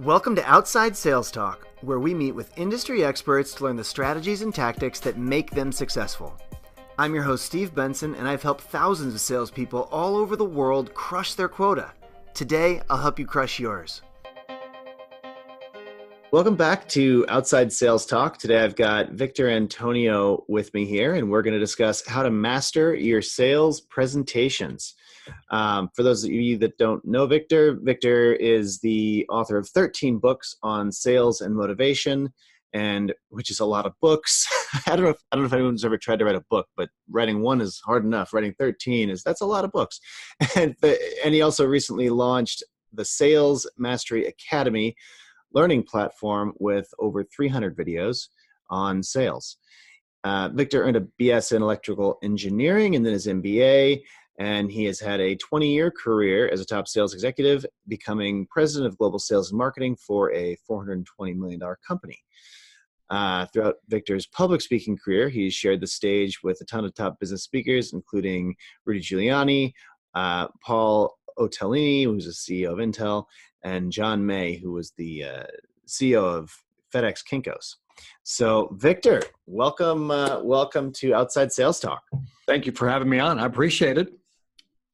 Welcome to Outside Sales Talk, where we meet with industry experts to learn the strategies and tactics that make them successful. I'm your host, Steve Benson, and I've helped thousands of salespeople all over the world crush their quota. Today, I'll help you crush yours. Welcome back to Outside Sales Talk. Today, I've got Victor Antonio with me here, and we're going to discuss how to master your sales presentations. For those of you that don't know Victor is the author of 13 books on sales and motivation, and which is a lot of books. I don't know if anyone's ever tried to write a book, but writing one is hard enough. Writing 13 that's a lot of books. And he also recently launched the Sales Mastery Academy learning platform with over 300 videos on sales. Victor earned a BS in electrical engineering and then his MBA. And he has had a 20-year career as a top sales executive, becoming president of global sales and marketing for a $420 million company. Throughout Victor's public speaking career, he's shared the stage with a ton of top business speakers, including Rudy Giuliani, Paul Otellini, who's the CEO of Intel, and John May, who was the CEO of FedEx Kinko's. So, Victor, welcome to Outside Sales Talk. Thank you for having me on. I appreciate it.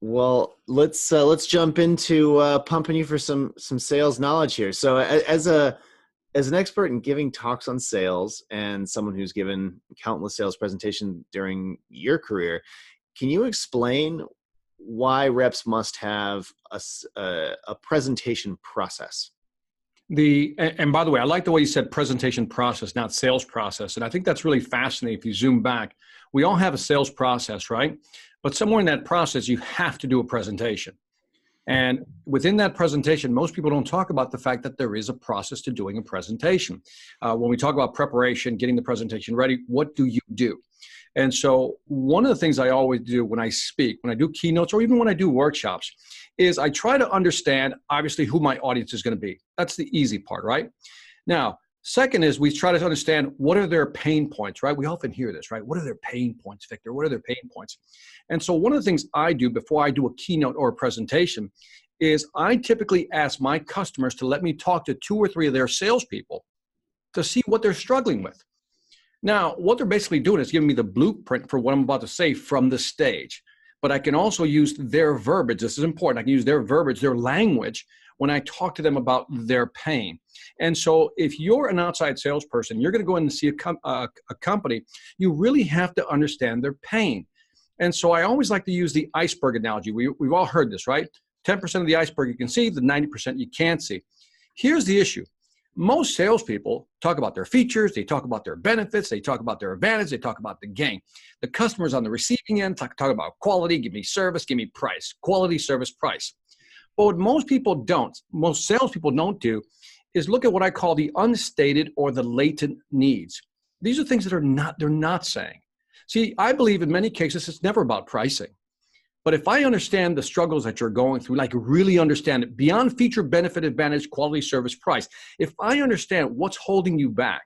Well, let's jump into pumping you for some sales knowledge here. So, as an expert in giving talks on sales and someone who's given countless sales presentations during your career, can you explain why reps must have a presentation process? And by the way, I like the way you said presentation process, not sales process. And I think that's really fascinating. If you zoom back, we all have a sales process, right? But somewhere in that process, you have to do a presentation. And within that presentation, most people don't talk about the fact that there is a process to doing a presentation. When we talk about preparation, getting the presentation ready, what do you do? And so one of the things I always do when I speak, when I do keynotes, or even when I do workshops, is I try to understand, obviously, who my audience is going to be. That's the easy part, right? Now, second is we try to understand what are their pain points, right? We often hear this, right? What are their pain points, Victor? What are their pain points? And so one of the things I do before I do a keynote or a presentation is I typically ask my customers to let me talk to 2 or 3 of their salespeople to see what they're struggling with. Now, what they're basically doing is giving me the blueprint for what I'm about to say from the stage. But I can also use their verbiage. This is important. I can use their verbiage, their language, when I talk to them about their pain. And so if you're an outside salesperson, you're going to go in and see a company, you really have to understand their pain. And so I always like to use the iceberg analogy. We've all heard this, right? 10% of the iceberg you can see, the 90% you can't see. Here's the issue. Most salespeople talk about their features, they talk about their benefits, they talk about their advantage, they talk about the gain. The customers on the receiving end talk about quality, give me service, give me price, quality, service, price. But what most salespeople don't do is look at what I call the unstated or the latent needs. These are things that they're not saying. See, I believe in many cases it's never about pricing. But if I understand the struggles that you're going through, like really understand it beyond feature, benefit, advantage, quality, service, price, if I understand what's holding you back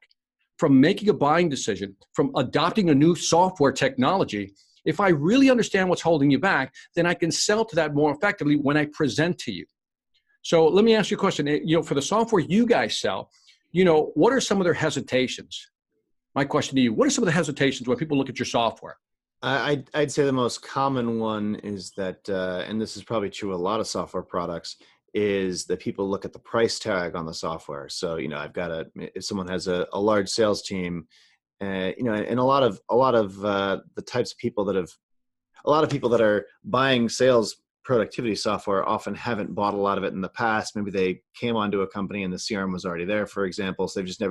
from making a buying decision, from adopting a new software technology, if I really understand what's holding you back, then I can sell to that more effectively when I present to you. So let me ask you a question. For the software you guys sell, what are some of their hesitations? My question to you, what are some of the hesitations when people look at your software? I'd say the most common one is that, and this is probably true with a lot of software products, is that people look at the price tag on the software. So, if someone has a large sales team, and a lot of the types of people a lot of people that are buying sales productivity software often haven't bought a lot of it in the past. Maybe they came onto a company and the CRM was already there, for example. So they've just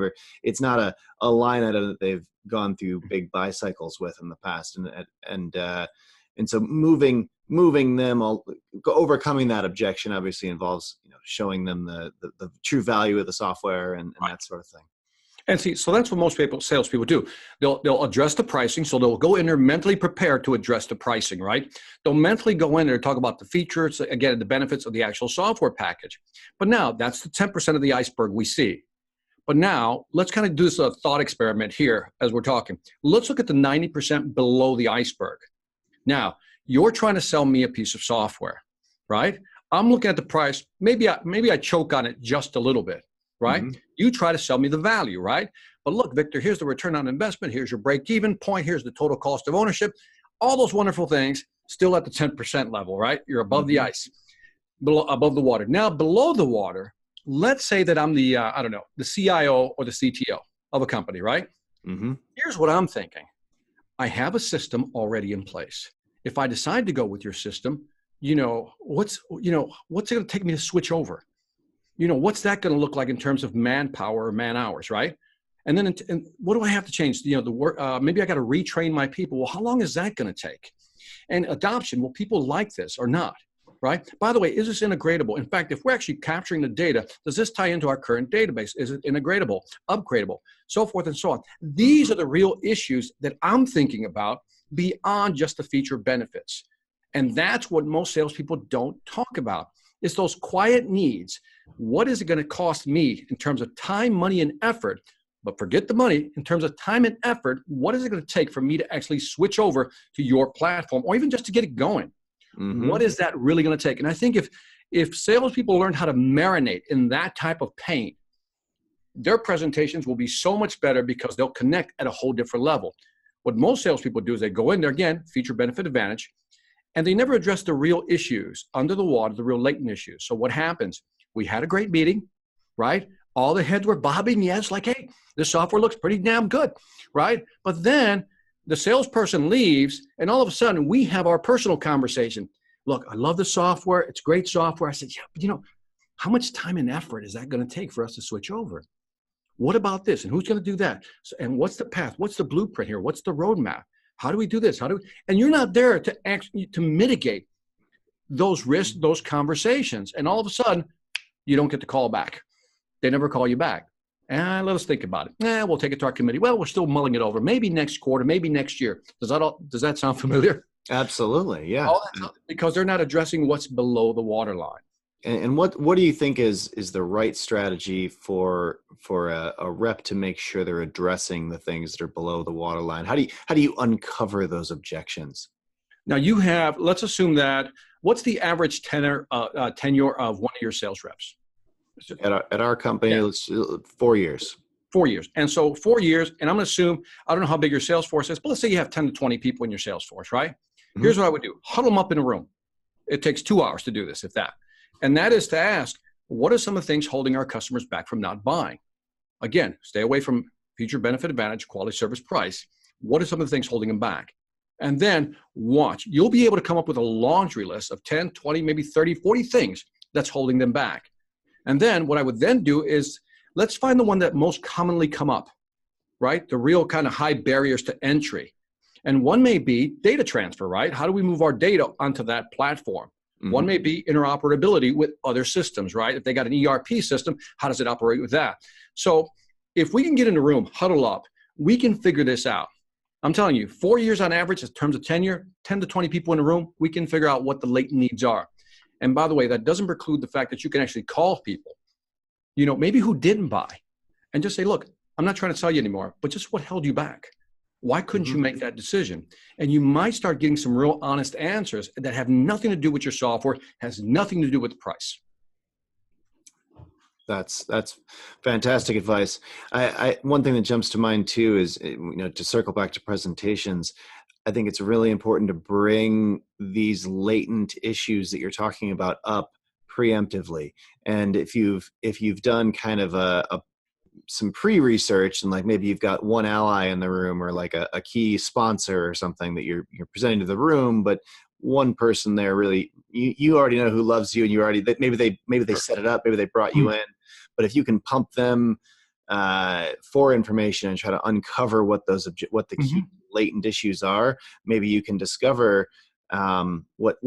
it's not a line item that they've gone through big buy cycles with in the past. And so moving them, overcoming that objection obviously involves, showing them the true value of the software and that sort of thing. And see, so that's what most salespeople do. They'll address the pricing. So they'll go in there mentally prepared to address the pricing, right? They'll mentally go in there and talk about the features, again, the benefits of the actual software package. But now that's the 10% of the iceberg we see. But now let's kind of do this thought experiment here as we're talking. Let's look at the 90% below the iceberg. Now, you're trying to sell me a piece of software, right? I'm looking at the price. Maybe I choke on it just a little bit. right? Mm-hmm. You try to sell me the value, right? But look, Victor, here's the return on investment. Here's your break-even point. Here's the total cost of ownership. All those wonderful things still at the 10% level, right? You're above the Mm-hmm. ice, above the water. Now, below the water, let's say that I'm the, I don't know, the CIO or the CTO of a company, right? Mm-hmm. Here's what I'm thinking. I have a system already in place. If I decide to go with your system, what's it going to take me to switch over? What's that going to look like in terms of manpower or man hours, right? And then, and what do I have to change? The work, maybe I got to retrain my people. Well, how long is that going to take? And adoption, will people like this or not? Right? By the way, is this integratable? In fact, if we're actually capturing the data, does this tie into our current database? Is it integratable, upgradable, so forth and so on? These are the real issues that I'm thinking about beyond just the feature benefits. And that's what most salespeople don't talk about. It's those quiet needs. What is it going to cost me in terms of time, money, and effort? But forget the money. In terms of time and effort, what is it going to take for me to actually switch over to your platform, or even just to get it going? Mm-hmm. What is that really going to take? And I think if salespeople learn how to marinate in that type of pain, their presentations will be so much better because they'll connect at a whole different level. What most salespeople do is they go in there, again, feature benefit advantage, and they never address the real issues under the water, the real latent issues. So what happens? We had a great meeting, right? All the heads were bobbing, yes, like, hey, this software looks pretty damn good, right? But then the salesperson leaves, and all of a sudden we have our personal conversation. Look, I love the software. It's great software. I said, yeah, but how much time and effort is that going to take for us to switch over? What about this? And who's going to do that? So, and what's the path? What's the blueprint here? What's the roadmap? How do we do this? And you're not there to mitigate those risks, those conversations. And all of a sudden, you don't get the call back. They never call you back. Let us think about it. We'll take it to our committee. Well, we're still mulling it over. Maybe next quarter, maybe next year. Does that sound familiar? Absolutely, yeah. Because they're not addressing what's below the waterline. And what do you think is the right strategy for a rep to make sure they're addressing the things that are below the waterline? How do you uncover those objections? Now let's assume that, what's the average tenure of one of your sales reps? At our company, yeah. It's 4 years. 4 years. And so 4 years, and I'm going to assume, I don't know how big your sales force is, but let's say you have 10 to 20 people in your sales force, right? Mm-hmm. Here's what I would do. Huddle them up in a room. It takes 2 hours to do this, if that. And that is to ask, what are some of the things holding our customers back from not buying? Again, stay away from feature benefit advantage, quality service price. What are some of the things holding them back? And then watch. You'll be able to come up with a laundry list of 10, 20, maybe 30, 40 things that's holding them back. And then what I would then do is, let's find the one that most commonly come up, right? The real kind of high barriers to entry. And one may be data transfer, right? How do we move our data onto that platform? Mm-hmm. One may be interoperability with other systems, right? If they got an ERP system, how does it operate with that? So if we can get in a room, huddle up, we can figure this out. I'm telling you, 4 years on average, in terms of tenure, 10 to 20 people in a room, we can figure out what the latent needs are. And by the way, that doesn't preclude the fact that you can actually call people, maybe who didn't buy, and just say, look, I'm not trying to sell you anymore, but just what held you back? Why couldn't you make that decision? And you might start getting some real honest answers that have nothing to do with your software, has nothing to do with the price. That's fantastic advice. I one thing that jumps to mind too is, to circle back to presentations, I think it's really important to bring these latent issues that you're talking about up preemptively. And if you've done kind of some pre-research, and like maybe you've got one ally in the room, or like a key sponsor or something that you're presenting to the room, but one person there really, you already know who loves you, and you already, maybe they set it up, maybe they brought you in, but if you can pump them for information and try to uncover what the key latent issues are, maybe you can discover what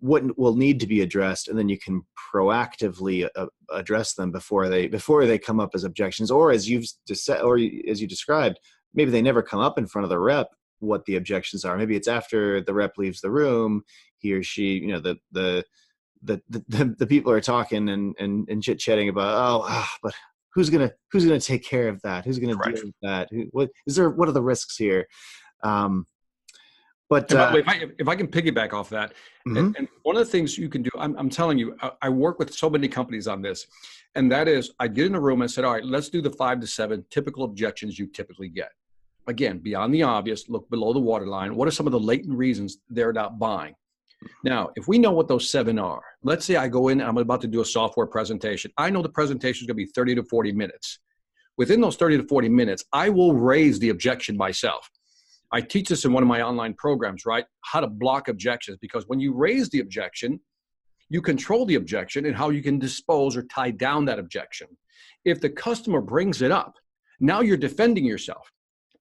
will need to be addressed, and then you can proactively address them before they come up as objections, or as you described, maybe they never come up in front of the rep what the objections are. Maybe it's after the rep leaves the room, he or she, the people are talking and chit-chatting about, but who's gonna take care of that? Who's gonna deal with that? What are the risks here? But And by the way, if I can piggyback off that, mhm. and one of the things you can do, I'm telling you, I work with so many companies on this, and that is I get in a room and said, all right, let's do the 5 to 7 typical objections you typically get. Again, beyond the obvious, look below the waterline. What are some of the latent reasons they're not buying? Now, if we know what those 7 are, let's say I go in and I'm about to do a software presentation. I know the presentation is going to be 30 to 40 minutes. Within those 30 to 40 minutes, I will raise the objection myself. I teach this in one of my online programs, right? How to block objections, because when you raise the objection, you control the objection and how you can dispose or tie down that objection. If the customer brings it up, now you're defending yourself.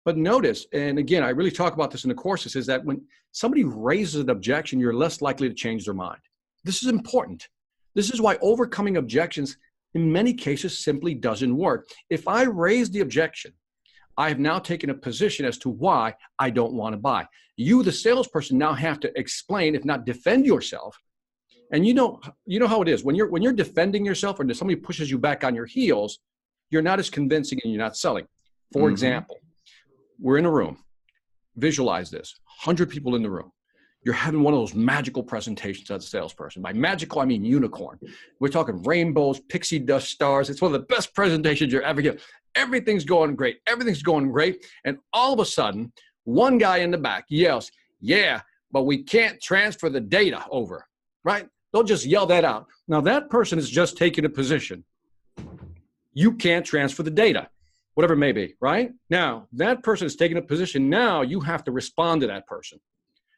But notice, and again, I really talk about this in the courses, is that when somebody raises an objection, you're less likely to change their mind. This is important. This is why overcoming objections in many cases simply doesn't work. If I raise the objection, I have now taken a position as to why I don't want to buy. You, the salesperson, now have to explain, if not defend yourself. And you know how it is. When you're defending yourself or somebody pushes you back on your heels, you're not as convincing and you're not selling. For example, we're in a room. Visualize this. 100 people in the room. You're having one of those magical presentations as a salesperson. By magical, I mean unicorn. We're talking rainbows, pixie dust stars. It's one of the best presentations you're ever given. Everything's going great. Everything's going great. And all of a sudden, one guy in the back yells, yeah, but we can't transfer the data over, right? They'll just yell that out. Now, that person is just taking a position. You can't transfer the data, whatever it may be, right? Now, that person is taking a position. Now, you have to respond to that person.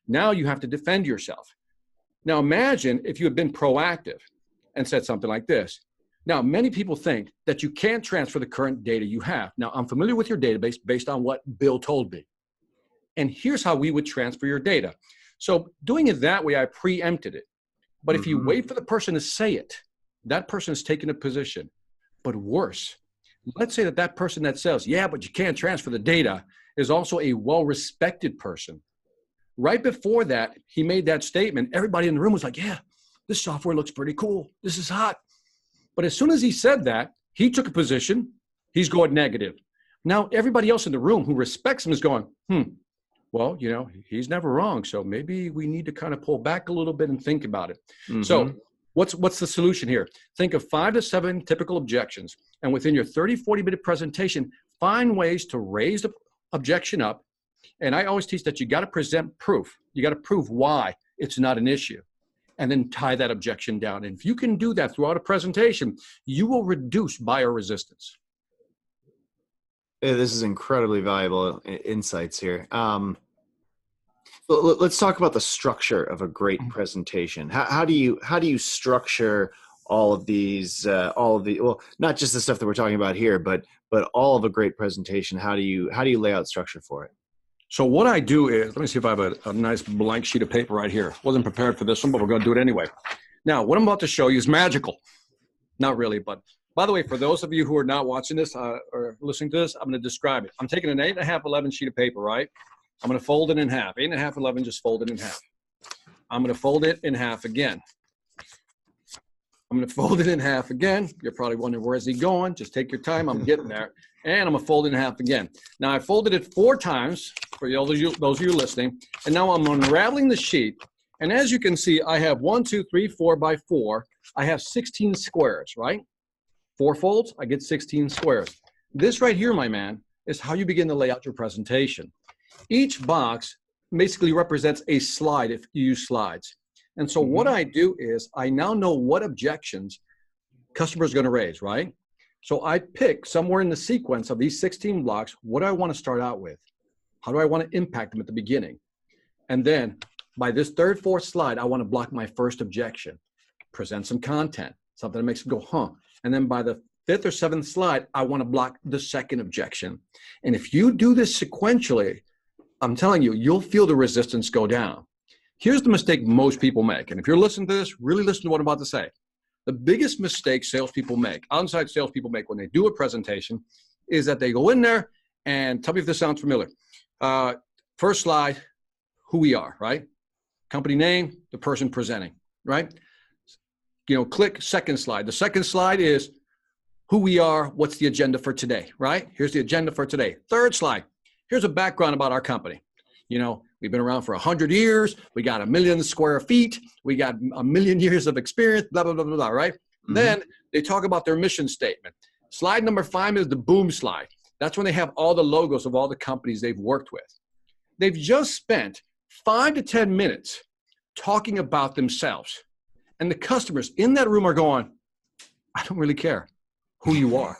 Now, you have to defend yourself. Now, imagine if you had been proactive and said something like this. Now, many people think that you can't transfer the current data you have. Now, I'm familiar with your database based on what Bill told me. And here's how we would transfer your data. So doing it that way, I preempted it. But if you wait for the person to say it, that person is taking a position. But worse, let's say that person that says, yeah, but you can't transfer the data, is also a well-respected person. Right before that, he made that statement. Everybody in the room was like, yeah, this software looks pretty cool. This is hot. But as soon as he said that, he took a position. He's going negative. Now, everybody else in the room who respects him is going, well, he's never wrong. So maybe we need to kind of pull back a little bit and think about it. So what's the solution here? Think of 5 to 7 typical objections. And within your 30, 40-minute presentation, find ways to raise the objection up. And I always teach that you got to present proof. You got to prove why it's not an issue, and then tie that objection down. And if you can do that throughout a presentation, you will reduce buyer resistance. Yeah, this is incredibly valuable insights here. Let's talk about the structure of a great presentation. How do you structure all of these, well, not just the stuff that we're talking about here, but all of a great presentation? How do you lay out structure for it? So what I do is, let me see if I have a nice blank sheet of paper right here. Wasn't prepared for this one, but we're going to do it anyway. Now, what I'm about to show you is magical. Not really, but by the way, for those of you who are not watching this or listening to this, I'm going to describe it. I'm taking an 8.5, 11 sheet of paper, right? I'm going to fold it in half. 8.5, 11, just fold it in half. I'm going to fold it in half again. I'm going to fold it in half again. You're probably wondering, where is he going? Just take your time. I'm getting there. And I'm going to fold it in half again. Now, I folded it 4 times for those of you listening. And now I'm unraveling the sheet. And as you can see, I have 1, 2, 3, 4 by 4. I have 16 squares, right? 4 folds, I get 16 squares. This right here, my man, is how you begin to lay out your presentation. Each box basically represents a slide if you use slides. And so what I do is I now know what objections customers are going to raise, right? So I pick somewhere in the sequence of these 16 blocks, what do I want to start out with? How do I want to impact them at the beginning? And then by this 3rd, 4th slide, I want to block my first objection, present some content, something that makes them go, huh? And then by the 5th or 7th slide, I want to block the second objection. And if you do this sequentially, I'm telling you, you'll feel the resistance go down. Here's the mistake most people make. And if you're listening to this, really listen to what I'm about to say. The biggest mistake salespeople make, onsite salespeople make when they do a presentation, is that they go in there and tell me if this sounds familiar. First slide, who we are, right? Company name, the person presenting, right? Click second slide. The second slide is who we are, what's the agenda for today, right? Here's the agenda for today. 3rd slide, here's a background about our company. We've been around for 100 years. We got 1,000,000 square feet. We got 1,000,000 years of experience, blah, blah, blah, blah, blah, right? Mm-hmm. Then they talk about their mission statement. Slide number 5 is the boom slide. That's when they have all the logos of all the companies they've worked with. They've just spent 5 to 10 minutes talking about themselves. And the customers in that room are going, I don't really care who you are.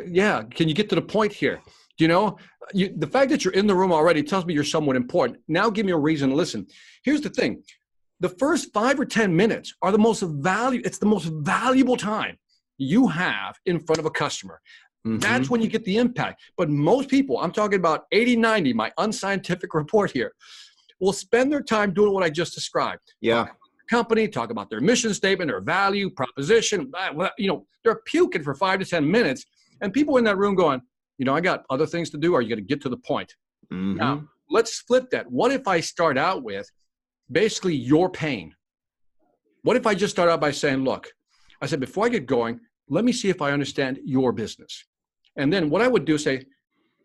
Yeah, can you get to the point here? You know, the fact that you're in the room already tells me you're somewhat important. Now give me a reason to listen. Here's the thing. The first 5 or 10 minutes are the most valuable time you have in front of a customer. Mm-hmm. That's when you get the impact. But most people, I'm talking about 80, 90, my unscientific report here, will spend their time doing what I just described. Yeah. Company, talk about their mission statement, their value, proposition, you know, they're puking for 5 to 10 minutes. And people in that room going, you know, I got other things to do. Are you going to get to the point? Mm-hmm. Now, let's flip that. What if I start out with basically your pain? What if I just start out by saying, look, I said, before I get going, let me see if I understand your business. And then what I would do is say,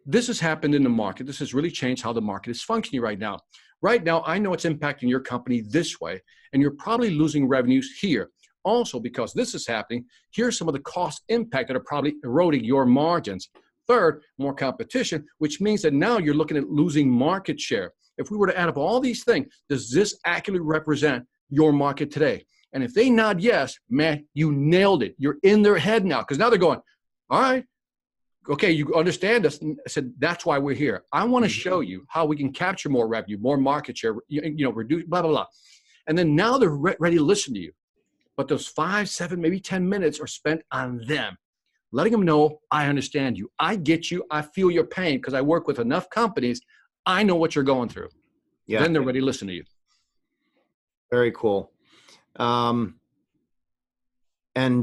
this has happened in the market. This has really changed how the market is functioning right now. Right now, I know it's impacting your company this way, and you're probably losing revenues here. Also, because this is happening, here's some of the cost impact that are probably eroding your margins. Third, more competition, which means that now you're looking at losing market share. If we were to add up all these things, does this accurately represent your market today? And if they nod yes, man, you nailed it. You're in their head now, because now they're going, all right, okay, you understand us. I said, that's why we're here. I want to show you how we can capture more revenue, more market share, you know, reduce, blah, blah, blah. And then now they're ready to listen to you. But those 5, 7, maybe 10 minutes are spent on them, letting them know, I understand you. I get you. I feel your pain because I work with enough companies. I know what you're going through. Yeah. Then they're ready to listen to you. Very cool. And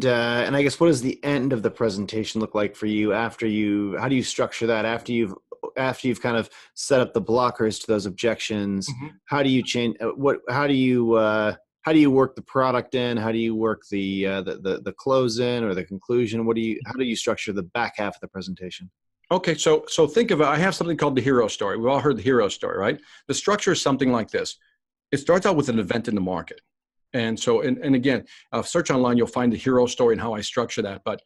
I guess, what does the end of the presentation look like for you how do you structure that after you've kind of set up the blockers to those objections? Mm-hmm. How do you change how do you work the product in? How do you work the close in or the conclusion? How do you structure the back half of the presentation? Okay, so think of it. I have something called the hero story. We've all heard the hero story, right? The structure is something like this. It starts out with an event in the market. And so, and again, search online, you'll find the hero story and how I structure that. But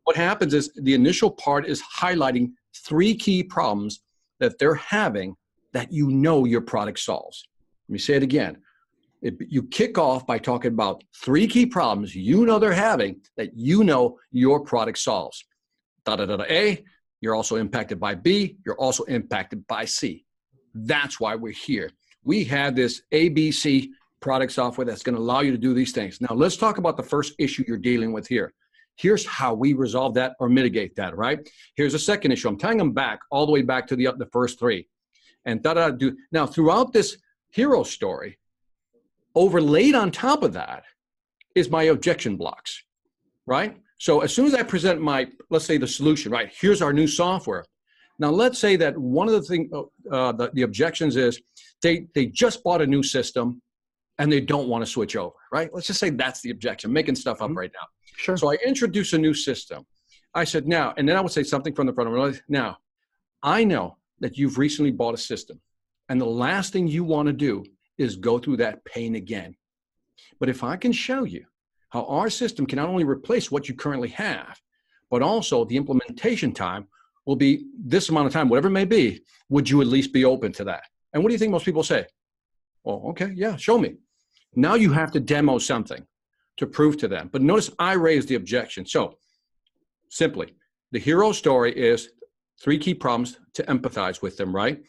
what happens is the initial part is highlighting 3 key problems that they're having that you know your product solves. Let me say it again. You kick off by talking about 3 key problems you know they're having that you know your product solves. A, you're also impacted by B, you're also impacted by C. That's why we're here. We have this ABC product software that's going to allow you to do these things. Now, let's talk about the first issue you're dealing with here. Here's how we resolve that or mitigate that, right? Here's a second issue. I'm tying them back all the way back to the first 3. And now, throughout this hero story, overlaid on top of that is my objection blocks, right? So as soon as I present let's say the solution, right? Here's our new software. Now, let's say that one of the things, the objections is they just bought a new system and they don't want to switch over, right? Let's just say that's the objection. I'm making stuff up right now. Sure. So I introduce a new system. I said, now, and then I would say something from the front of me. Now, I know that you've recently bought a system, and the last thing you want to do is go through that pain again. But if I can show you how our system can not only replace what you currently have, but also the implementation time will be this amount of time, whatever it may be, would you at least be open to that? And what do you think most people say? Well, okay, yeah, show me. Now you have to demo something to prove to them. But notice I raised the objection. So simply, the hero story is 3 key problems to empathize with them, right?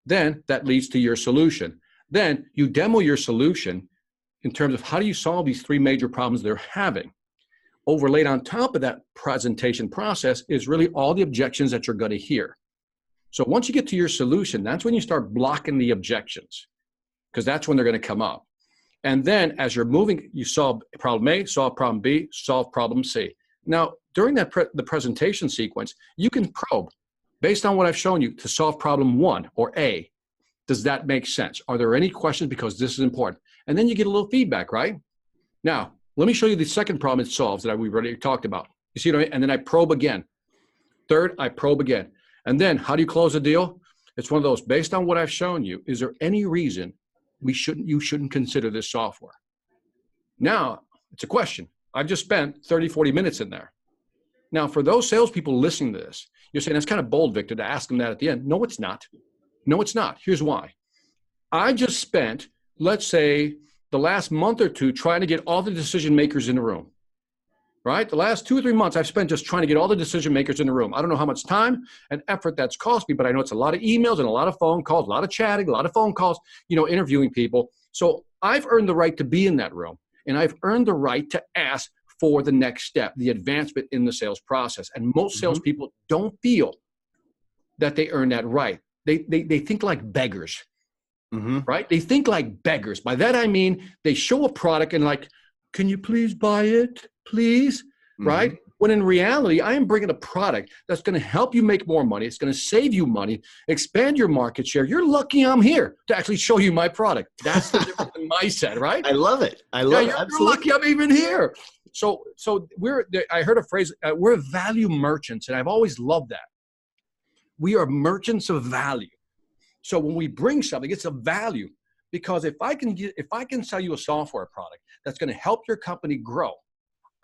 Then that leads to your solution. Then you demo your solution in terms of how do you solve these 3 major problems they're having. Overlaid on top of that presentation process is really all the objections that you're going to hear. So once you get to your solution, that's when you start blocking the objections, because that's when they're going to come up. And then as you're moving, you solve problem A, solve problem B, solve problem C. Now, during that the presentation sequence, you can probe based on what I've shown you to solve problem 1 or A. Does that make sense? Are there any questions? Because this is important. And then you get a little feedback, right? Now, let me show you the second problem it solves that we've already talked about. You see what I mean? And then I probe again. Third, I probe again. And then how do you close the deal? It's one of those, based on what I've shown you, is there any reason you shouldn't consider this software? Now, it's a question. I've just spent 30, 40 minutes in there. Now, for those salespeople listening to this, you're saying that's kind of bold, Victor, to ask them that at the end. No, it's not. No, it's not. Here's why. I just spent, let's say, the last month or two trying to get all the decision makers in the room, right? The last 2 or 3 months I've spent just trying to get all the decision makers in the room. I don't know how much time and effort that's cost me, but I know it's a lot of emails and a lot of phone calls, a lot of chatting, a lot of phone calls, interviewing people. So I've earned the right to be in that room, and I've earned the right to ask for the next step, the advancement in the sales process. And most salespeople don't feel that they earn that right. They think like beggars. Right? They think like beggars. By that, I mean, they show a product and like, can you please buy it? Please? Right? When in reality, I am bringing a product that's going to help you make more money. It's going to save you money, expand your market share. You're lucky I'm here to actually show you my product. That's the difference in mindset, right? I love it. I love it. You're lucky I'm even here. So I heard a phrase, we're value merchants, and I've always loved that. We are merchants of value. So when we bring something, it's a value, because if I can sell you a software product that's going to help your company grow,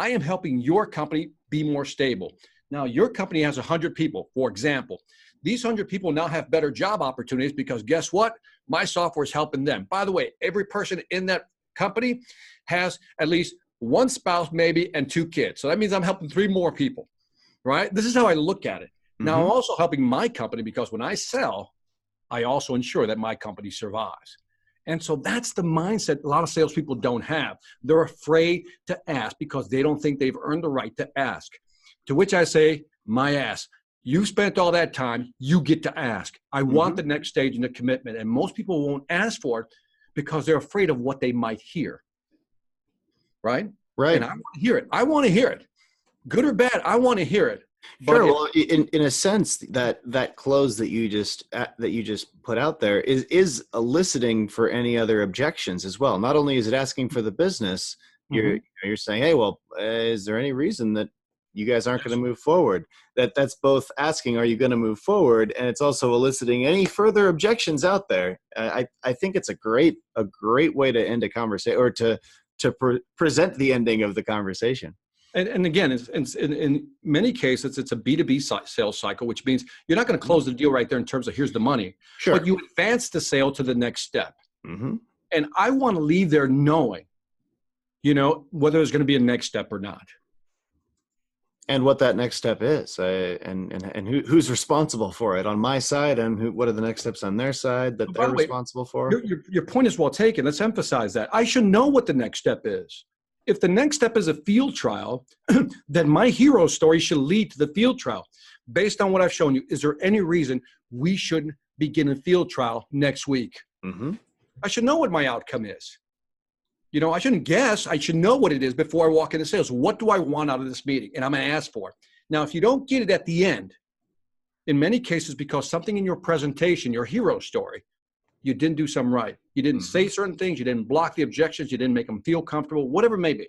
I am helping your company be more stable. Now, your company has 100 people, for example. These 100 people now have better job opportunities because guess what? My software is helping them. By the way, every person in that company has at least one spouse maybe and 2 kids. So that means I'm helping 3 more people, right? This is how I look at it. Now, I'm also helping my company because when I sell, I also ensure that my company survives. And so that's the mindset a lot of salespeople don't have. They're afraid to ask because they don't think they've earned the right to ask. To which I say, my ass, you spent all that time, you get to ask. I want the next stage in the commitment. And most people won't ask for it because they're afraid of what they might hear. Right? Right. And I want to hear it. I want to hear it. Good or bad, I want to hear it. Sure. Well, in a sense, that close that you just put out there is eliciting for any other objections as well. Not only is it asking for the business, you're saying, hey, well, is there any reason that you guys aren't going to move forward? That's both asking, are you going to move forward, and it's also eliciting any further objections out there. I think it's a great way to end a conversation, or to present the ending of the conversation. And again, in many cases, it's a B2B sales cycle, which means you're not going to close the deal right there in terms of here's the money, but you advance the sale to the next step. And I want to leave there knowing, whether there's going to be a next step or not. And what that next step is, and who's responsible for it on my side, and what are the next steps on their side that they're responsible for. Your point is well taken. Let's emphasize that. I should know what the next step is. If the next step is a field trial, then my hero story should lead to the field trial. Based on what I've shown you, is there any reason we shouldn't begin a field trial next week? I should know what my outcome is. I shouldn't guess. I should know what it is before I walk into sales. What do I want out of this meeting? And I'm going to ask for it. Now, if you don't get it at the end, in many cases, because something in your presentation, your hero story, you didn't do something right. You didn't say certain things. You didn't block the objections. You didn't make them feel comfortable, whatever it may be.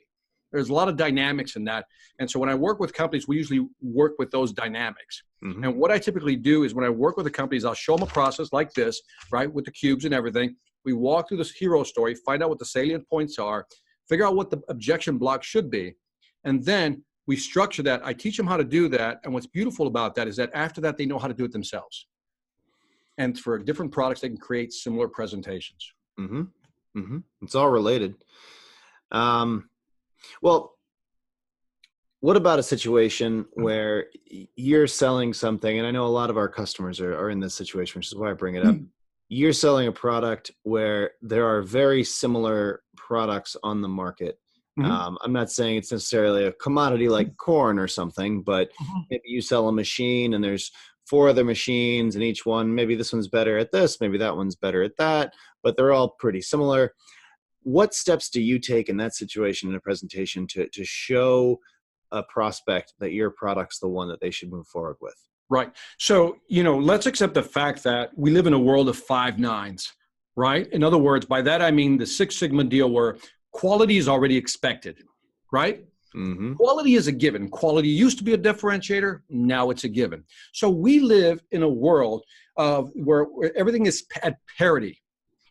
There's a lot of dynamics in that. And so when I work with companies, we usually work with those dynamics. And what I typically do is when I work with the companies, I'll show them a process like this, right, with the cubes and everything. We walk through this hero story, find out what the salient points are, figure out what the objection block should be, and then we structure that. I teach them how to do that. And what's beautiful about that is that after that, they know how to do it themselves. And for different products, they can create similar presentations. It's all related. Well, what about a situation where you're selling something, and I know a lot of our customers are in this situation, which is why I bring it up. You're selling a product where there are very similar products on the market. I'm not saying it's necessarily a commodity like corn or something, but maybe you sell a machine and there's 4 other machines, and each one, maybe this one's better at this, maybe that one's better at that, but they're all pretty similar. What steps do you take in that situation in a presentation to show a prospect that your product's the one that they should move forward with? Right. So, let's accept the fact that we live in a world of 5 nines, right? In other words, by that, I mean the Six Sigma deal where quality is already expected, right? Mm-hmm. Quality is a given. Quality used to be a differentiator. Now it's a given. So we live in a world of where everything is at parity.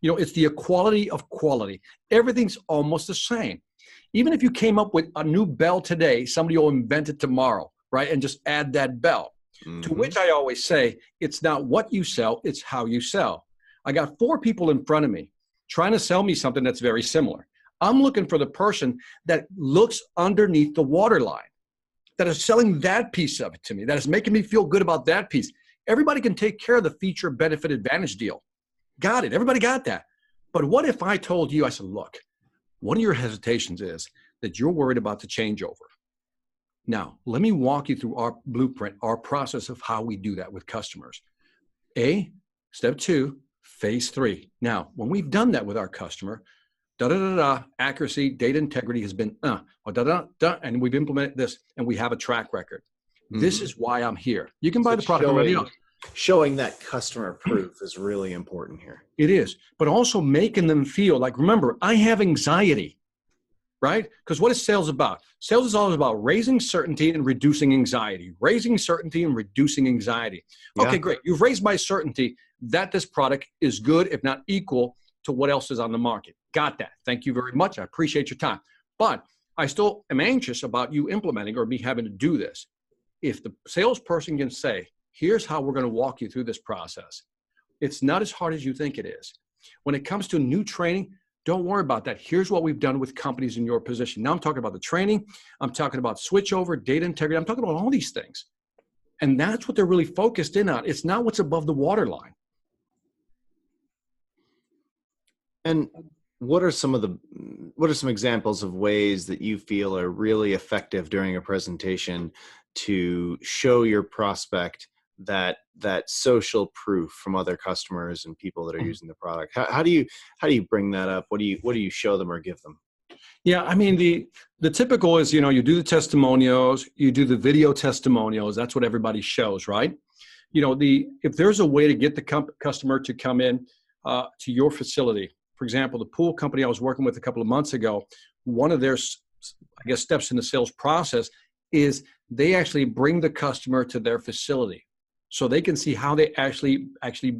You know, it's the equality of quality. Everything's almost the same. Even if you came up with a new bell today, somebody will invent it tomorrow, right? And just add that bell. Mm-hmm. To which I always say, it's not what you sell, it's how you sell. I got 4 people in front of me trying to sell me something that's very similar. I'm looking for the person that looks underneath the waterline, that is selling that piece of it to me, that is making me feel good about that piece. Everybody can take care of the feature, benefit, advantage deal. Got it. Everybody got that. But what if I told you, I said, look, one of your hesitations is that you're worried about the changeover. Now, let me walk you through our blueprint, our process of how we do that with customers. Step 2, phase 3. Now, when we've done that with our customer, accuracy, data integrity has been, and we've implemented this, and we have a track record. Mm-hmm. This is why I'm here. You can buy the product already. Showing that customer proof is really important here. It is, but also making them feel like, remember, I have anxiety, right? Because what is sales about? Sales is all about raising certainty and reducing anxiety. Raising certainty and reducing anxiety. Yeah. Okay, great. You've raised my certainty that this product is good, if not equal, to what else is on the market. Got that. Thank you very much. I appreciate your time. But I still am anxious about you implementing or me having to do this. If the salesperson can say, here's how we're going to walk you through this process, it's not as hard as you think it is. When it comes to new training, don't worry about that. Here's what we've done with companies in your position. Now I'm talking about the training. I'm talking about switchover, data integrity. I'm talking about all these things. And that's what they're really focused in on. It's not what's above the waterline. And what are some examples of ways that you feel are really effective during a presentation to show your prospect that social proof from other customers and people that are using the product? How do you bring that up? What do you show them or give them? Yeah, I mean, the typical is, you do the testimonials, you do the video testimonials. That's what everybody shows, right? If there's a way to get the customer to come in to your facility. For example, the pool company I was working with a couple of months ago, one of their, steps in the sales process is they actually bring the customer to their facility so they can see how they actually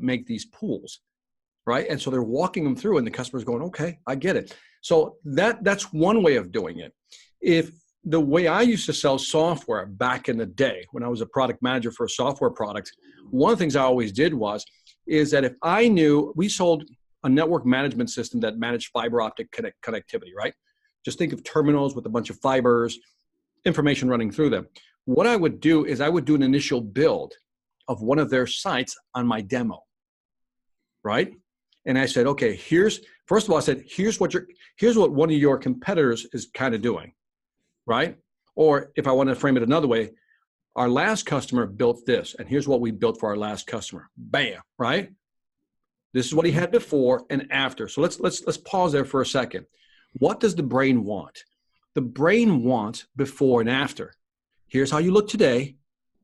make these pools, right? And so they're walking them through and the customer's going, okay, I get it. So that's one way of doing it. If the way I used to sell software back in the day when I was a product manager for a software product, one of the things I always did is that if I knew we sold a network management system that managed fiber optic connectivity, right? Just think of terminals with a bunch of fibers, information running through them. What I would do is I would do an initial build of one of their sites on my demo, right? And I said, okay, here's what one of your competitors is kind of doing, right? Or if I want to frame it another way, our last customer built this, and here's what we built for our last customer. Bam, right? This is what he had before and after. So let's pause there for a second. What does the brain want? The brain wants before and after. Here's how you look today.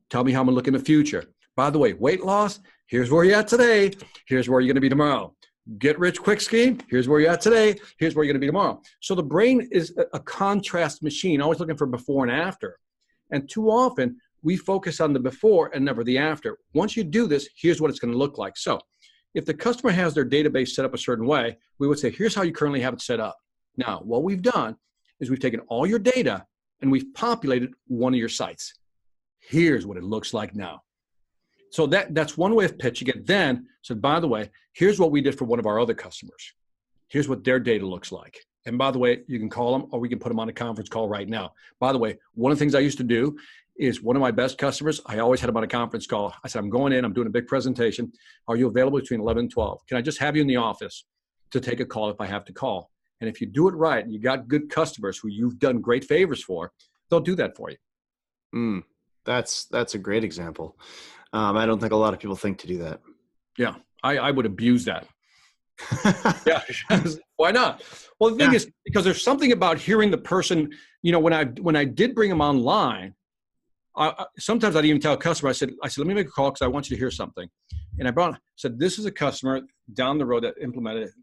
Tell me how I'm going to look in the future. By the way, weight loss, here's where you're at today. Here's where you're going to be tomorrow. Get rich quick scheme, here's where you're at today. Here's where you're going to be tomorrow. So the brain is a contrast machine, always looking for before and after. And too often, we focus on the before and never the after. Once you do this, here's what it's going to look like. So if the customer has their database set up a certain way, we would say, here's how you currently have it set up. Now, what we've done is we've taken all your data and we've populated one of your sites. Here's what it looks like now. So that's one way of pitching it. Then said, by the way, here's what we did for one of our other customers. Here's what their data looks like. And by the way, you can call them or we can put them on a conference call right now. By the way, one of the things I used to do is one of my best customers, I always had them on a conference call. I said, I'm going in, I'm doing a big presentation. Are you available between 11 and 12? Can I just have you in the office to take a call if I have to call? And if you do it right, and you got good customers who you've done great favors for, they'll do that for you. That's a great example. I don't think a lot of people think to do that. Yeah, I would abuse that. Yeah, why not? Well, the thing is, because there's something about hearing the person, when I did bring them online, sometimes I'd even tell a customer, I said, let me make a call because I want you to hear something. And I said, this is a customer down the road that implemented it,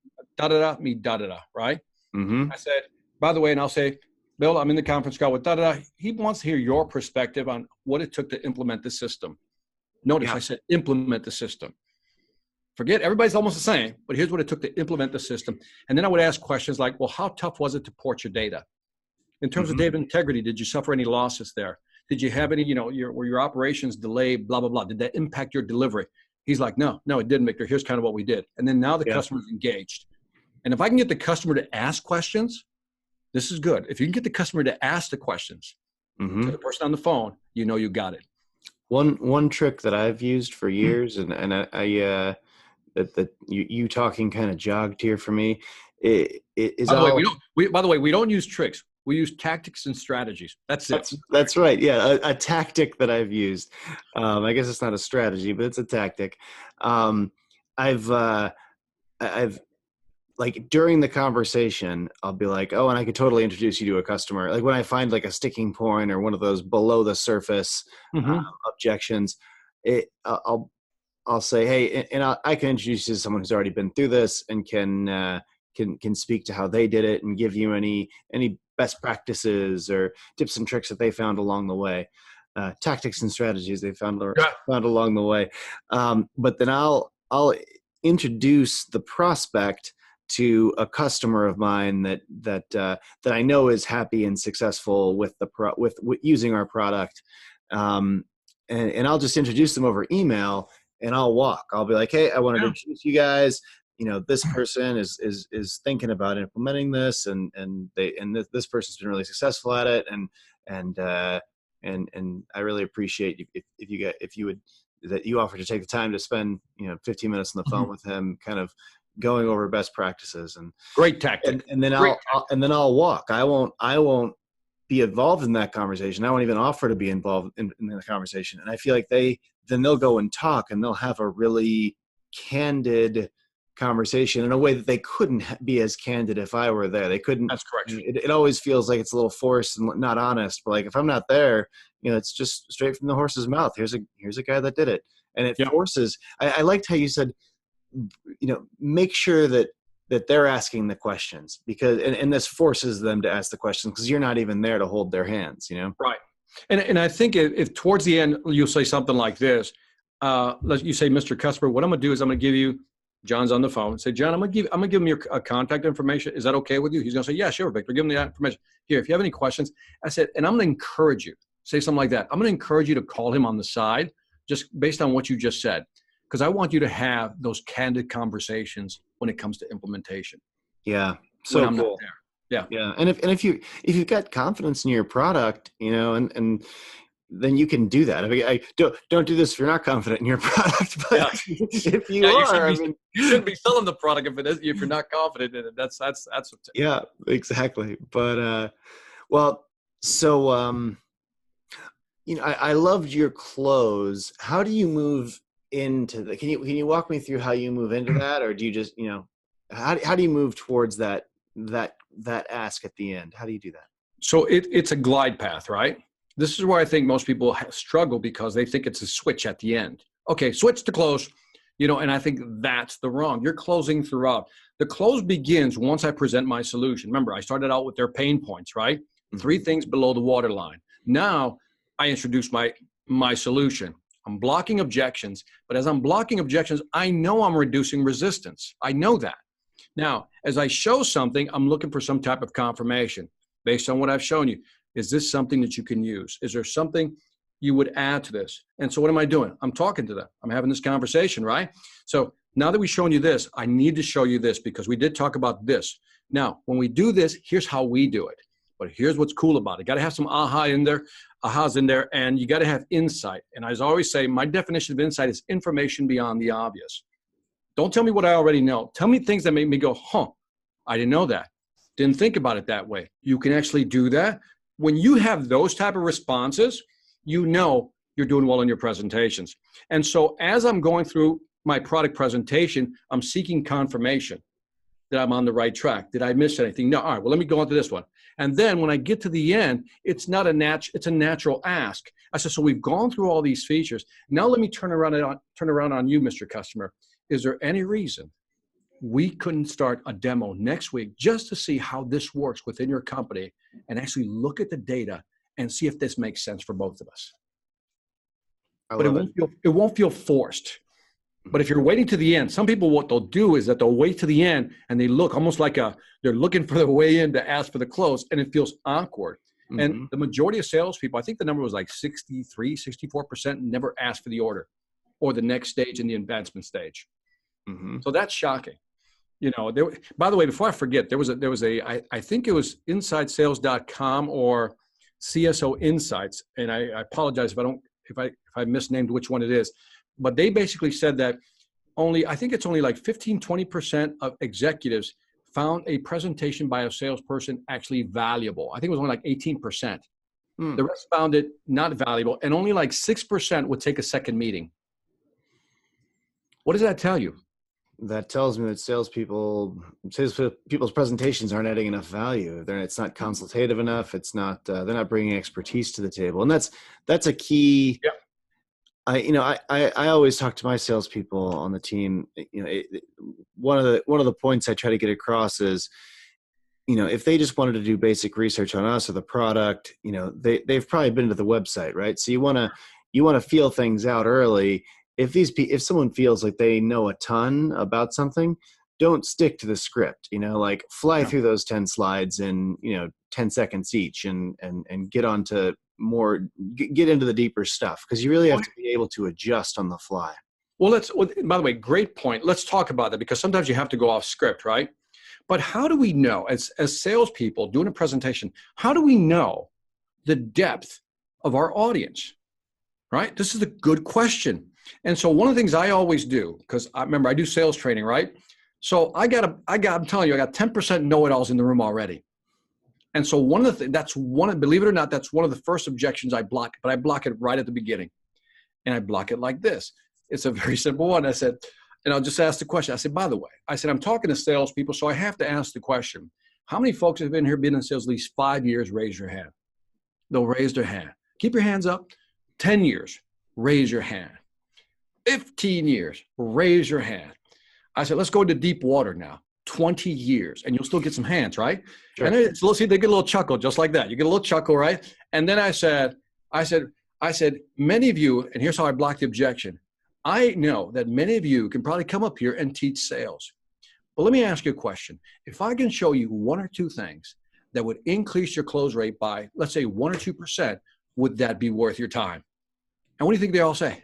right? Mm-hmm. I said, by the way, and I'll say, Bill, I'm in the conference call with da-da-da. He wants to hear your perspective on what it took to implement the system. Notice I said implement the system. Forget, everybody's almost the same, but here's what it took to implement the system. And then I would ask questions like, well, how tough was it to port your data? In terms of data integrity, did you suffer any losses there? Did you have any, were your operations delayed, blah, blah, blah? Did that impact your delivery? He's like, no, it didn't, Victor. Here's kind of what we did. And then now the customer's engaged. And if I can get the customer to ask questions, this is good. If you can get the customer to ask the questions to the person on the phone, you got it. One trick that I've used for years, and I that you talking kind of jogged here for me. By the way, we don't use tricks. We use tactics and strategies. That's it. That's right. Yeah, a tactic that I've used. I guess it's not a strategy, but it's a tactic. I've like during the conversation, I'll be like, oh, and I could totally introduce you to a customer. Like when I find like a sticking point or one of those below the surface objections, I'll say, hey, and I can introduce you to someone who's already been through this and can speak to how they did it and give you any best practices or tips and tricks that they found along the way, tactics and strategies they found along the way. But then I'll introduce the prospect to a customer of mine that I know is happy and successful with with using our product, and I'll just introduce them over email. And I'll be like, hey, I wanted to introduce you guys. This person is thinking about implementing this, and this person's been really successful at it, and I really appreciate if you offer to take the time to spend 15 minutes on the phone with him, kind of going over best practices. And great tactic. And then I'll walk. I won't be involved in that conversation. I won't even offer to be involved in the conversation. And I feel like they'll go and talk, and they'll have a really candid conversation in a way that they couldn't be as candid if I were there. They couldn't. That's correct. It always feels like it's a little forced and not honest. But like if I'm not there, it's just straight from the horse's mouth. Here's a guy that did it, and it forces. I liked how you said, make sure that they're asking the questions, because and this forces them to ask the questions because you're not even there to hold their hands. Right. And I think if towards the end you'll say something like this, you say, Mr. Customer, what I'm going to do is I'm going to give you, John's on the phone. Say, John, I'm going to give him your contact information. Is that okay with you? He's going to say, yeah, sure, Victor. Give him that information. Here, if you have any questions, I said, and I'm going to encourage you. Say something like that. I'm going to encourage you to call him on the side, just based on what you just said, because I want you to have those candid conversations when it comes to implementation. Yeah, so I'm cool. Not there. Yeah, and if you've got confidence in your product, and then you can do that. I mean, don't do this if you're not confident in your product. But if you are, you shouldn't be selling the product if you're not confident in it. That's yeah, exactly. But so I loved your close. How do you move into the? Can you walk me through how you move into that, or do you just how do you move towards that ask at the end? How do you do that? So it's a glide path, right? This is where I think most people struggle because they think it's a switch at the end. Okay, switch to close, and I think that's the wrong. You're closing throughout. The close begins once I present my solution. Remember, I started out with their pain points, right? Mm-hmm. 3 things below the waterline. Now I introduce my solution. I'm blocking objections, but as I'm blocking objections, I know I'm reducing resistance. I know that. Now, as I show something, I'm looking for some type of confirmation based on what I've shown you. Is this something that you can use? Is there something you would add to this? And so what am I doing? I'm talking to them. I'm having this conversation, right? So now that we've shown you this, I need to show you this because we did talk about this. Now, when we do this, here's how we do it. But here's what's cool about it. Got to have some ahas in there, and you got to have insight. And as I always say, my definition of insight is information beyond the obvious. Don't tell me what I already know. Tell me things that make me go, I didn't know that. Didn't think about it that way. You can actually do that. When you have those type of responses, you're doing well in your presentations. And so as I'm going through my product presentation, I'm seeking confirmation that I'm on the right track. Did I miss anything? No. All right, well, let me go on to this one. And then when I get to the end, it's a natural ask. I said, so we've gone through all these features. Now let me turn around on you, Mr. Customer. Is there any reason we couldn't start a demo next week just to see how this works within your company and actually look at the data and see if this makes sense for both of us. But it won't feel forced. But if you're waiting to the end, some people, what they'll do is that they'll wait to the end and they look almost like they're looking for the way in to ask for the close, and it feels awkward. Mm-hmm. And the majority of salespeople, I think the number was like 64% never asked for the order or the next stage in the advancement stage. Mm-hmm. So that's shocking. By the way, before I forget, there was I think it was InsideSales.com or CSO Insights, and I apologize if I misnamed which one it is, but they basically said that I think it's only like 15-20% of executives found a presentation by a salesperson actually valuable. I think it was only like 18%. The rest found it not valuable, and only like 6% would take a second meeting. What does that tell you? That tells me that salespeople's presentations aren't adding enough value. It's not consultative enough. It's not. They're not bringing expertise to the table, and that's a key. Yeah. I always talk to my salespeople on the team. One of the points I try to get across is, if they just wanted to do basic research on us or the product, they've probably been to the website, right? So you want to feel things out early. If someone feels like they know a ton about something, don't stick to the script, fly through those 10 slides in, 10 seconds each and get onto get into the deeper stuff, because you really have to be able to adjust on the fly. Well, by the way, great point. Let's talk about that, because sometimes you have to go off script, right? But how do we know, as salespeople doing a presentation, how do we know the depth of our audience, right? This is a good question. And so one of the things I always do, because I remember I do sales training, right? So I'm telling you, I got 10% know-it-alls in the room already. And so believe it or not, that's one of the first objections I block, but I block it right at the beginning. And I block it like this. It's a very simple one. I said, and I'll just ask the question. I said, by the way, I'm talking to salespeople, so I have to ask the question, how many folks have been in sales at least 5 years? Raise your hand. They'll raise their hand. Keep your hands up. 10 years, raise your hand. 15 years, raise your hand. I said, let's go into deep water now. 20 years, and you'll still get some hands, right? Sure. And see, they get a little chuckle just like that. You get a little chuckle, right? And then I said, many of you, and here's how I block the objection. I know that many of you can probably come up here and teach sales. But let me ask you a question. If I can show you one or two things that would increase your close rate by, let's say 1 or 2%, would that be worth your time? And what do you think they all say?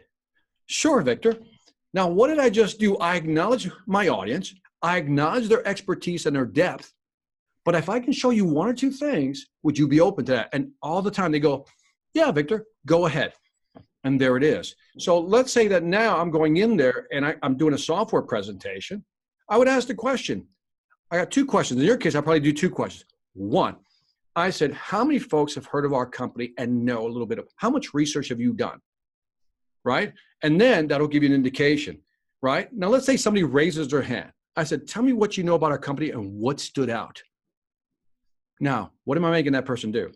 Sure, Victor. Now, what did I just do? I acknowledge my audience. I acknowledge their expertise and their depth. But if I can show you 1 or 2 things, would you be open to that? And all the time they go, yeah, Victor, go ahead. And there it is. So let's say that now I'm going in there and I'm doing a software presentation. I would ask the question. I got 2 questions. In your case, I'll probably do 2 questions. 1, I said, how many folks have heard of our company and know a little bit of, how much research have you done? Right? And then that'll give you an indication, right? Now, let's say somebody raises their hand. I said, tell me what you know about our company and what stood out. Now, what am I making that person do?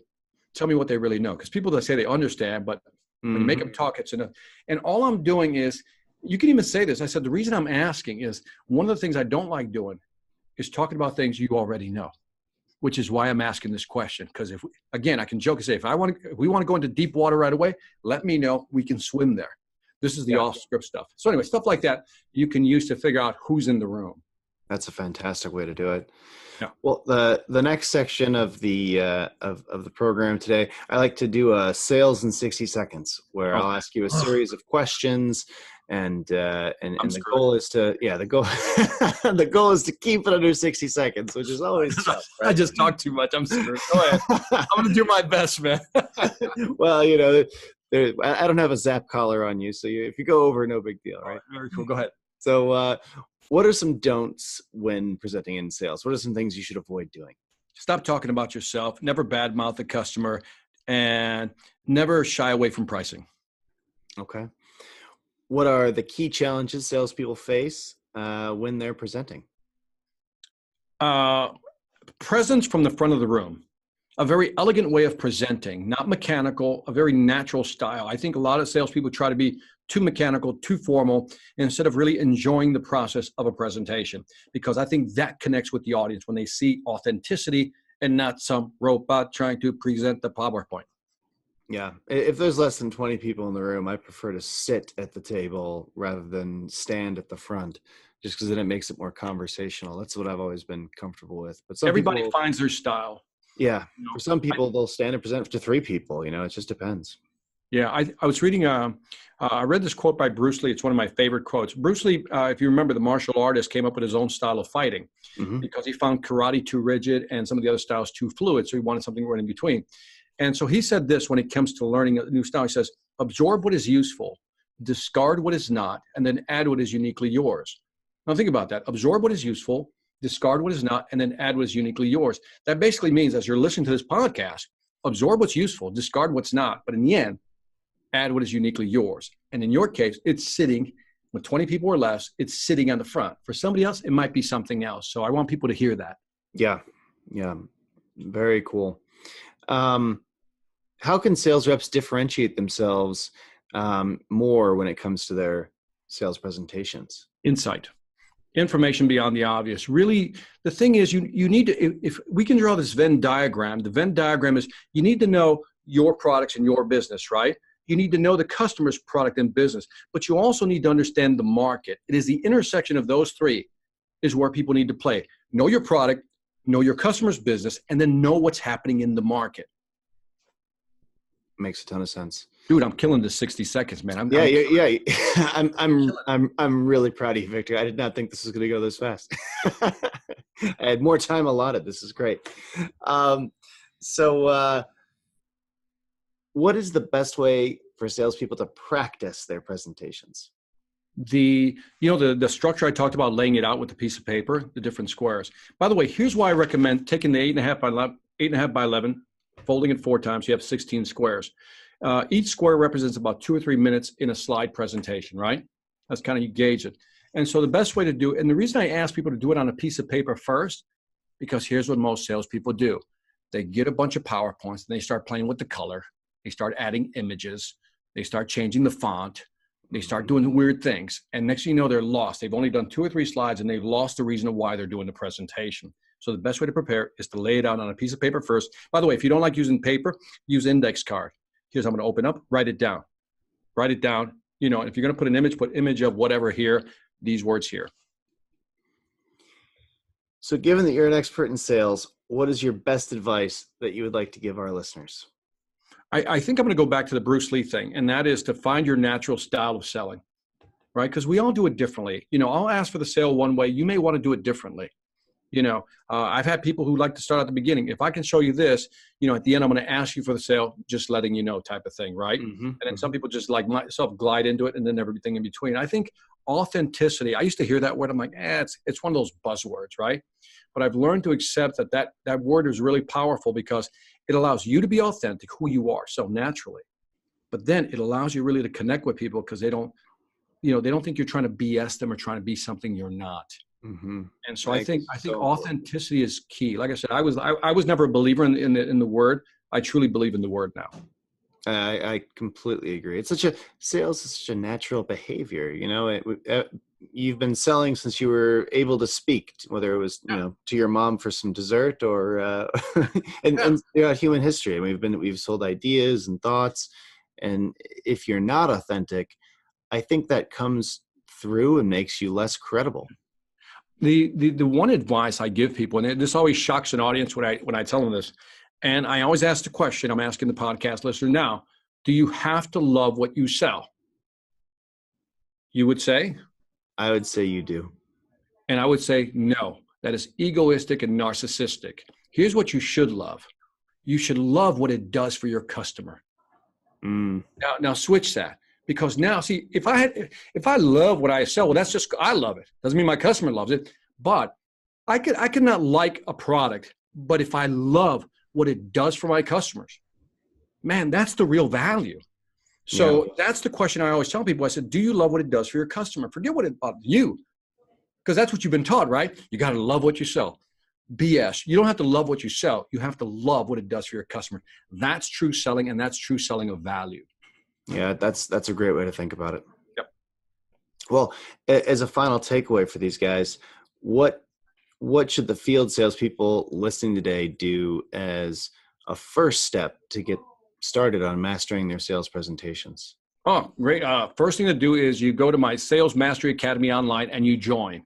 Tell me what they really know. Because people that say they understand, but when you make them talk, it's enough. And all I'm doing is, you can even say this. I said, the reason I'm asking is, one of the things I don't like doing is talking about things you already know, which is why I'm asking this question. Because again, I can joke and say, if we want to go into deep water right away, let me know. We can swim there. This is the off-script stuff. So anyway, stuff like that you can use to figure out who's in the room. That's a fantastic way to do it. Yeah. Well, the next section of the of the program today, I like to do a sales in 60 seconds, where I'll ask you a series of questions, and the goal is to the goal is to keep it under 60 seconds, which is always tough. Right? I just talk too much. I'm screwed. Go ahead. I'm going to do my best, man. Well, I don't have a zap collar on you, so if you go over, no big deal, right? Very cool. Go ahead. So, what are some don'ts when presenting in sales? What are some things you should avoid doing? Stop talking about yourself. Never badmouth the customer, and never shy away from pricing. Okay. What are the key challenges salespeople face when they're presenting? Presence from the front of the room. A very elegant way of presenting, not mechanical, a very natural style. I think a lot of salespeople try to be too mechanical, too formal, instead of really enjoying the process of a presentation, because I think that connects with the audience when they see authenticity and not some robot trying to present the PowerPoint. Yeah. If there's less than 20 people in the room, I prefer to sit at the table rather than stand at the front, just because then it makes it more conversational. That's what I've always been comfortable with. But some Everybody people, finds their style. yeah, You know, for some people, they'll stand and present to 3 people. It just depends. Yeah, I was reading, I read this quote by Bruce Lee. It's one of my favorite quotes. Bruce Lee, if you remember, the martial artist, came up with his own style of fighting because he found karate too rigid and some of the other styles too fluid. So he wanted something right in between. And so he said this when it comes to learning a new style. He says, absorb what is useful, discard what is not, and then add what is uniquely yours. Now think about that. Absorb what is useful, discard what is not, and then add what is uniquely yours. That basically means as you're listening to this podcast, absorb what's useful, discard what's not. But in the end, add what is uniquely yours. And in your case, it's sitting with 20 people or less, it's sitting on the front. For somebody else, it might be something else. So I want people to hear that. Yeah. Yeah. Very cool. How can sales reps differentiate themselves more when it comes to their sales presentations? Insight, information beyond the obvious. Really, the thing is, you need to, if we can draw this Venn diagram, the Venn diagram is you need to know your products and your business, right? You need to know the customer's product and business, but you also need to understand the market. It is the intersection of those three is where people need to play. Know your product, know your customer's business, and then know what's happening in the market. Makes a ton of sense. Dude, I'm killing this 60 seconds, man. Yeah. I'm really proud of you, Victor. I did not think this was going to go this fast. I had more time allotted. This is great. So what is the best way for salespeople to practice their presentations? The structure I talked about, laying it out with a piece of paper, the different squares. By the way, here's why I recommend taking the 8.5 by 11, folding it 4 times. You have 16 squares. Each square represents about 2 or 3 minutes in a slide presentation, right? That's kind of, you gauge it. And so the best way to do it, and the reason I ask people to do it on a piece of paper first, because here's what most salespeople do. They get a bunch of PowerPoints and they start playing with the color. They start adding images. They start changing the font. They start doing weird things. And next thing you know, they're lost. They've only done 2 or 3 slides and they've lost the reason of why they're doing the presentation. So the best way to prepare is to lay it out on a piece of paper first. By the way, if you don't like using paper, use index card. Here's, I'm going to open up, write it down. Write it down. If you're going to put an image, put image of whatever here, these words here. So given that you're an expert in sales, what is your best advice that you would like to give our listeners? I think I'm going to go back to the Bruce Lee thing, and that is to find your natural style of selling, right? Because we all do it differently. I'll ask for the sale one way. You may want to do it differently. I've had people who like to start at the beginning. If I can show you this, at the end, I'm going to ask you for the sale, just letting you know type of thing, right? Mm-hmm. And then some people just like myself glide into it and then everything in between. I think authenticity, I used to hear that word. I'm like, it's one of those buzzwords, right? But I've learned to accept that word is really powerful because it allows you to be authentic, who you are, so naturally. But then it allows you really to connect with people because they don't think you're trying to BS them or trying to be something you're not. Mm-hmm. And so I think authenticity is key. Like I said, I was never a believer in the word. I truly believe in the word now. I completely agree. Sales is such a natural behavior. You've been selling since you were able to speak, whether it was to your mom for some dessert or and throughout human history. We've sold ideas and thoughts, and if you're not authentic, I think that comes through and makes you less credible. The one advice I give people, and this always shocks an audience when I tell them this, and I always ask the question, I'm asking the podcast listener now, do you have to love what you sell? You would say? I would say you do. And I would say, no, that is egoistic and narcissistic. Here's what you should love. You should love what it does for your customer. Now switch that. Because now, see, if I love what I sell, well, that's just, I love it. Doesn't mean my customer loves it. But I could not like a product, but if I love what it does for my customers, man, that's the real value. So that's the question I always tell people. I said, do you love what it does for your customer? Forget what it about you. Because that's what you've been taught, right? You got to love what you sell. BS. You don't have to love what you sell. You have to love what it does for your customer. That's true selling, and that's true selling of value. Yeah, that's a great way to think about it. Yep. Well, as a final takeaway for these guys, what what should the field salespeople listening today do as a first step to get started on mastering their sales presentations? Oh, great. First thing to do is you go to my Sales Mastery Academy online and you join,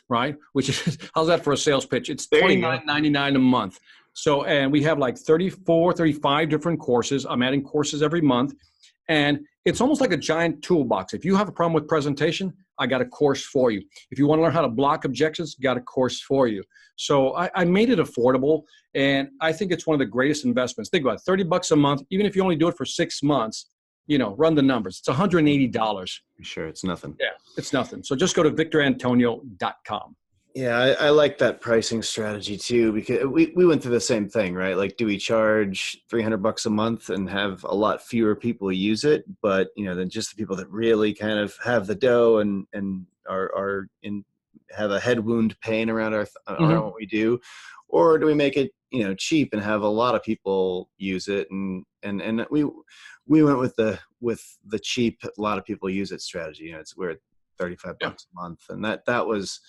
right? Which is, how's that for a sales pitch? It's $29.99 a month. So, and we have like 34, 35 different courses. I'm adding courses every month. And it's almost like a giant toolbox. If you have a problem with presentation, I got a course for you. If you want to learn how to block objections, got a course for you. So I made it affordable, and I think it's one of the greatest investments. Think about it, $30 a month, even if you only do it for 6 months, run the numbers. It's $180. Sure, it's nothing. Yeah, it's nothing. So just go to victorantonio.com. Yeah, I like that pricing strategy too, because we went through the same thing, right? Like, do we charge $300 a month and have a lot fewer people use it, but than just the people that really kind of have the dough and are in have a head wound pain around around what we do, or do we make it cheap and have a lot of people use it? And we went with the cheap, a lot of people use it strategy. We're at $35 a month, and that was.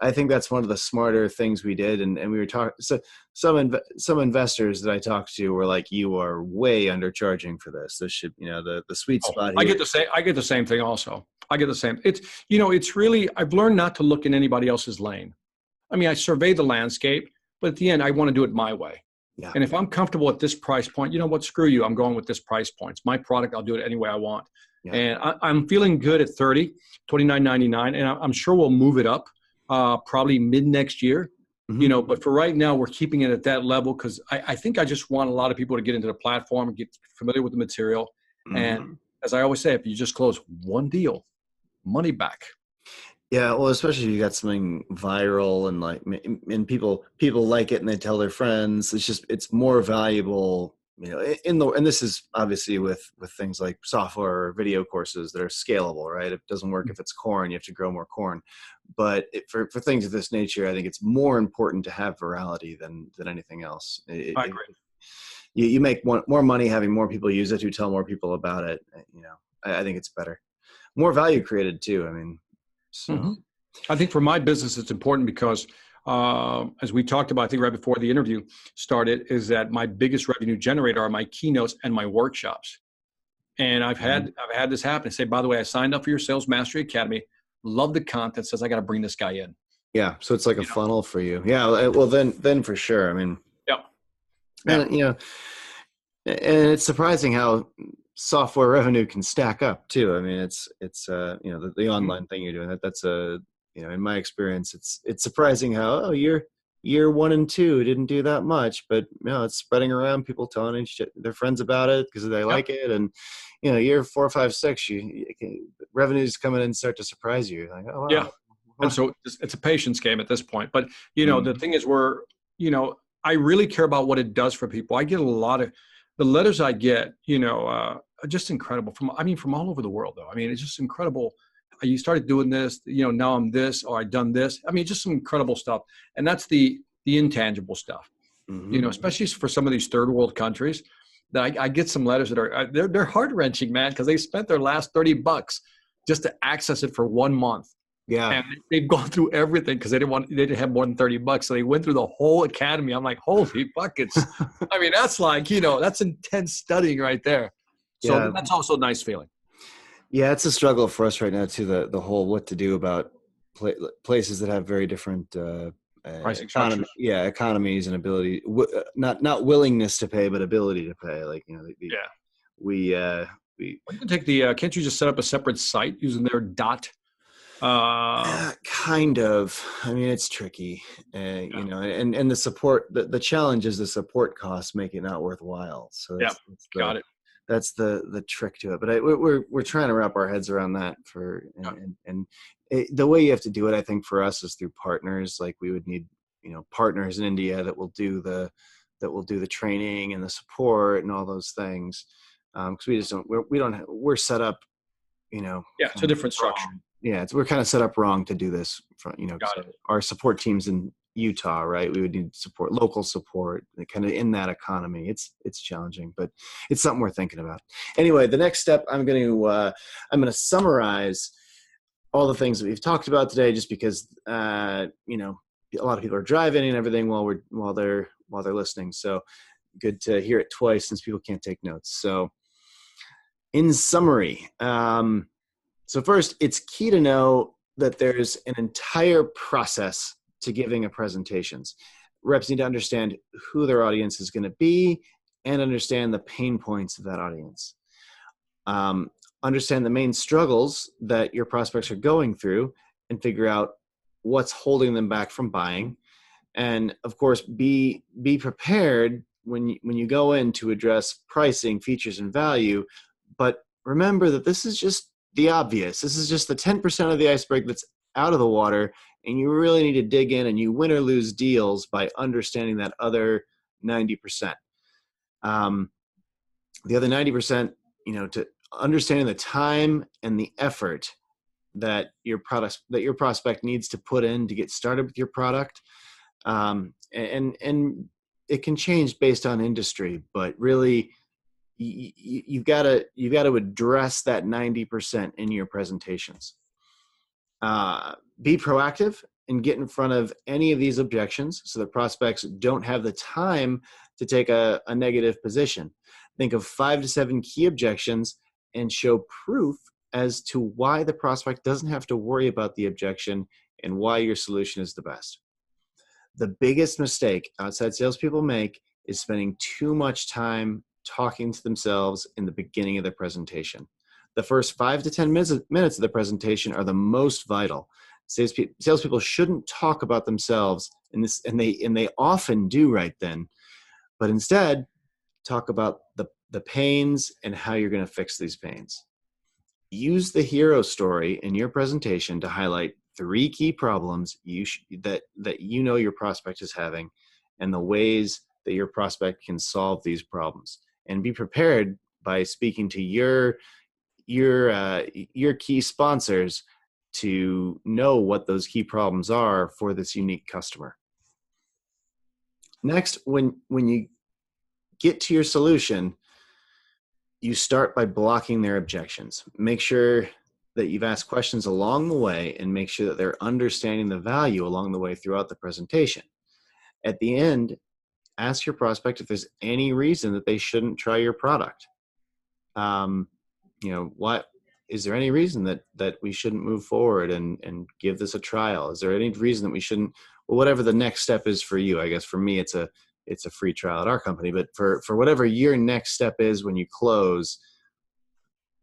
I think that's one of the smarter things we did. And we were talking, so some investors that I talked to were like, you are way undercharging for this. This should, the sweet spot here. I get the same thing also. I get the same. It's really, I've learned not to look in anybody else's lane. I mean, I survey the landscape, but at the end, I want to do it my way. Yeah. And if I'm comfortable at this price point, screw you. I'm going with this price point. It's my product. I'll do it any way I want. Yeah. And I'm feeling good at $29.99, and I'm sure we'll move it up. Probably mid next year, but for right now, we're keeping it at that level because I think I just want a lot of people to get into the platform and get familiar with the material. And as I always say, if you just close one deal, money back. Yeah, well, especially if you got something viral and people like it and they tell their friends. It's more valuable. And this is obviously with things like software or video courses that are scalable, right? It doesn't work if it's corn; you have to grow more corn. But for things of this nature, I think it's more important to have virality than anything else. I agree. You make more money having more people use it who tell more people about it. I think it's better, more value created too. I mean, so I think for my business, it's important because. As we talked about, I think right before the interview started, is that my biggest revenue generator are my keynotes and my workshops. And I've had this happen. Say, by the way, I signed up for your Sales Mastery Academy. Love the content. Says I got to bring this guy in. Yeah, so it's like a funnel for you. Yeah, well then for sure. I mean, and and it's surprising how software revenue can stack up too. I mean, it's the online thing you're doing. That's a in my experience, it's surprising how year 1 and 2 didn't do that much, but it's spreading around. People telling their friends about it because they like it, and year 4, 5, 6, revenues come in and start to surprise you. Like, oh wow. Yeah, and so it's a patience game at this point. But the thing is, I really care about what it does for people. I get a lot of the letters I get, are just incredible from all over the world. Though I mean, it's just incredible. You started doing this, now I'm this, or I've done this. I mean, just some incredible stuff. And that's the intangible stuff, especially for some of these third world countries that I get some letters that are, they're heart wrenching, man, because they spent their last $30 just to access it for 1 month. Yeah. And they've gone through everything because they didn't have more than $30. So they went through the whole academy. I'm like, holy buckets. I mean, that's like, that's intense studying right there. So that's also a nice feeling. Yeah, it's a struggle for us right now too. The whole what to do about places that have very different economies and ability, not willingness to pay, but ability to pay. Like we can take can't you just set up a separate site using their dot? Kind of. I mean, it's tricky, and the support. The challenge is the support costs make it not worthwhile. So got it. That's the trick to it, but we're trying to wrap our heads around that the way you have to do it. I think for us is through partners. Like we would need partners in India that will do the training and the support and all those things, because we just don't we're set up it's a different structure. We're kind of set up wrong to do this. Our support teams in Utah, right? We would need local support, kind of in that economy. It's challenging, but it's something we're thinking about. Anyway, the next step, I'm going to summarize all the things that we've talked about today, just because a lot of people are driving and everything while they're listening. So good to hear it twice since people can't take notes. So in summary, so first, it's key to know that there's an entire process to giving a presentations. Reps need to understand who their audience is going to be and understand the pain points of that audience. Understand the main struggles that your prospects are going through and figure out what's holding them back from buying. And of course, be prepared when you go in to address pricing, features, and value. But remember that this is just the obvious. This is just the 10% of the iceberg that's out of the water, and you really need to dig in, and you win or lose deals by understanding that other 90%. The other 90%, to understanding the time and the effort that your prospect needs to put in to get started with your product. And it can change based on industry, but really you've got to address that 90% in your presentations. Be proactive and get in front of any of these objections so that prospects don't have the time to take a negative position. Think of 5 to 7 key objections and show proof as to why the prospect doesn't have to worry about the objection and why your solution is the best. The biggest mistake outside salespeople make is spending too much time talking to themselves in the beginning of the presentation. The first 5 to 10 minutes of the presentation are the most vital. Salespeople shouldn't talk about themselves, and they often do right then, but instead talk about the pains and how you're going to fix these pains. Use the hero story in your presentation to highlight 3 key problems that your prospect is having and the ways that your prospect can solve these problems. And be prepared by speaking to your key sponsors to know what those key problems are for this unique customer. Next, when you get to your solution, you start by blocking their objections. Make sure that you've asked questions along the way and make sure that they're understanding the value along the way throughout the presentation. At the end, ask your prospect if there's any reason that they shouldn't try your product. What is there any reason that we shouldn't move forward and give this a trial? Is there any reason that we shouldn't? Well, whatever the next step is for you, I guess for me it's a free trial at our company, but for whatever your next step is when you close,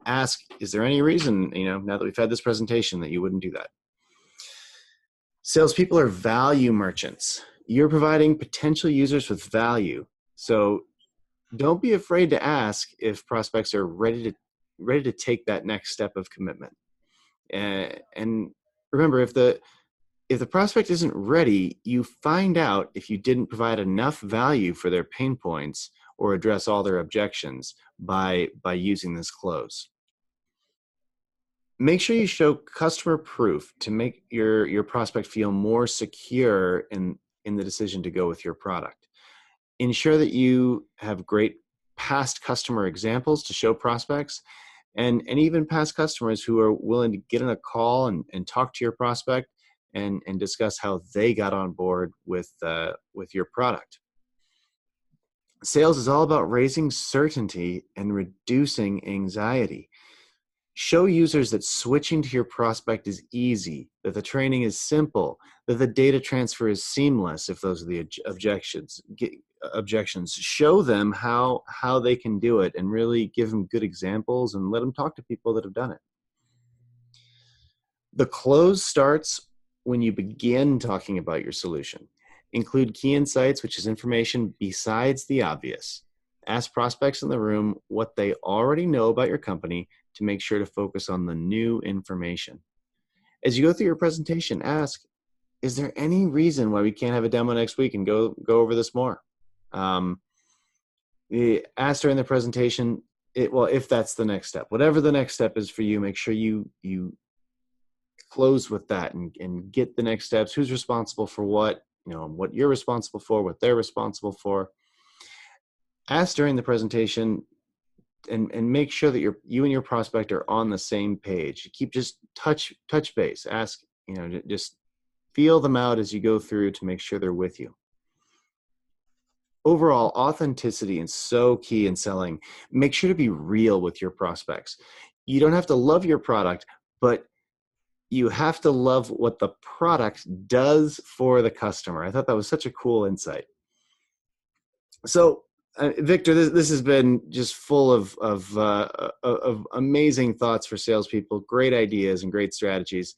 ask, is there any reason, now that we've had this presentation, that you wouldn't do that? Salespeople are value merchants. You're providing potential users with value. So don't be afraid to ask if prospects are ready to take that next step of commitment. And remember, if the prospect isn't ready, you find out if you didn't provide enough value for their pain points or address all their objections by using this close. Make sure you show customer proof to make your prospect feel more secure in the decision to go with your product. Ensure that you have great past customer examples to show prospects and even past customers who are willing to get on a call and talk to your prospect and discuss how they got on board with your product. Sales is all about raising certainty and reducing anxiety. Show users that switching to your prospect is easy, that the training is simple, that the data transfer is seamless if those are the objections. Show them how they can do it and really give them good examples and let them talk to people that have done it. The close starts when you begin talking about your solution. Include key insights, which is information besides the obvious. Ask prospects in the room what they already know about your company to make sure to focus on the new information. As you go through your presentation, ask, is there any reason why we can't have a demo next week and go over this more? Ask during the presentation, if that's the next step. Whatever the next step is for you, make sure you close with that and get the next steps. Who's responsible for what? What you're responsible for, what they're responsible for. Ask during the presentation and make sure that you and your prospect are on the same page. Keep just touch base. Ask, just feel them out as you go through to make sure they're with you. Overall, authenticity is so key in selling. Make sure to be real with your prospects. You don't have to love your product, but you have to love what the product does for the customer. I thought that was such a cool insight. So, Victor, this has been just full of amazing thoughts for salespeople, great ideas and great strategies.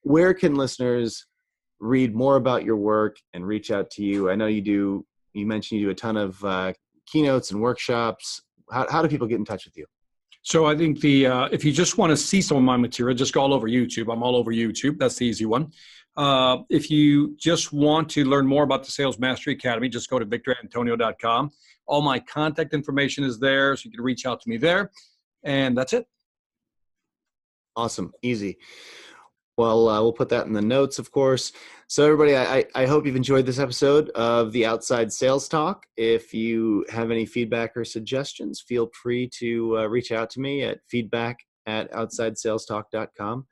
Where can listeners read more about your work and reach out to you? I know you do. You mentioned you do a ton of keynotes and workshops. How do people get in touch with you? So I think if you just want to see some of my material, just go all over YouTube. I'm all over YouTube. That's the easy one. If you just want to learn more about the Sales Mastery Academy, just go to victorantonio.com. All my contact information is there, so you can reach out to me there. And that's it. Awesome. Easy. Well, we'll put that in the notes, of course. So everybody, I hope you've enjoyed this episode of the Outside Sales Talk. If you have any feedback or suggestions, feel free to reach out to me at feedback@outsidesalestalk.com.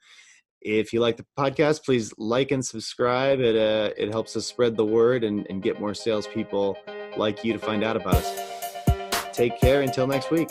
If you like the podcast, please like and subscribe. It helps us spread the word and get more salespeople like you to find out about us. Take care until next week.